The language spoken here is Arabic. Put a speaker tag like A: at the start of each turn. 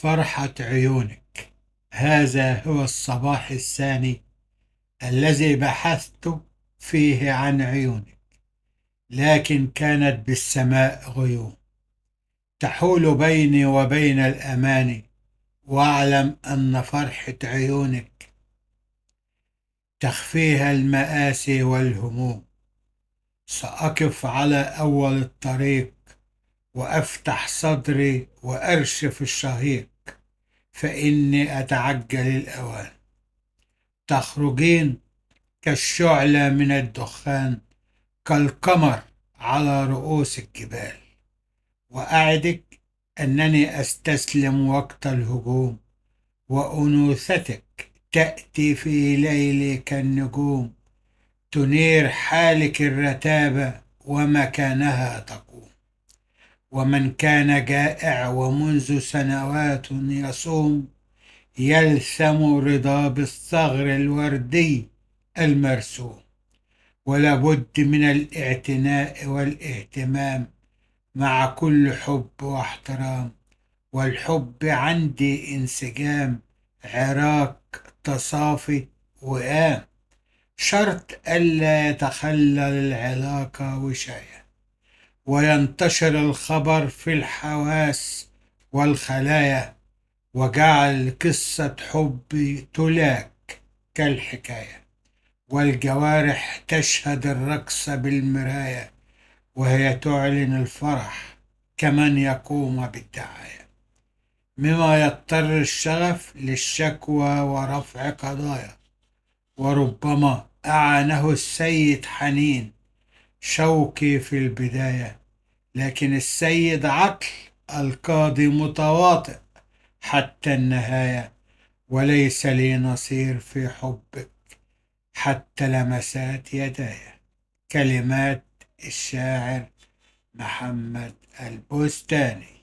A: فرحة عيونك. هذا هو الصباح الثاني الذي بحثت فيه عن عيونك، لكن كانت بالسماء غيوم تحول بيني وبين الأماني، واعلم أن فرحة عيونك تخفيها المآسي والهموم. سأقف على أول الطريق وأفتح صدري وأرشف الشهيق، فإني أتعجل الأوان. تخرجين كالشعلة من الدخان، كالقمر على رؤوس الجبال، وأعدك أنني أستسلم وقت الهجوم، وأنوثتك تأتي في ليلي كالنجوم، تنير حالك الرتابة ومكانها تقوم. ومن كان جائع ومنذ سنوات يصوم، يلثم رضا بالثغر الوردي المرسوم. ولا بد من الاعتناء والاهتمام مع كل حب واحترام، والحب عندي انسجام، عراق تصافي وئام. شرط ألا يتخلل العلاقة وشاية، وينتشر الخبر في الحواس والخلايا، وجعل قصة حبي تلاك كالحكاية، والجوارح تشهد الرقص بالمراية، وهي تعلن الفرح كمن يقوم بالدعاية، مما يضطر الشغف للشكوى ورفع قضايا. وربما أعانه السيد حنين شوقي في البداية، لكن السيد عقل القاضي متواطئ حتى النهاية، وليس لي نصير في حبك حتى لمسات يداي. كلمات الشاعر محمد البستاني.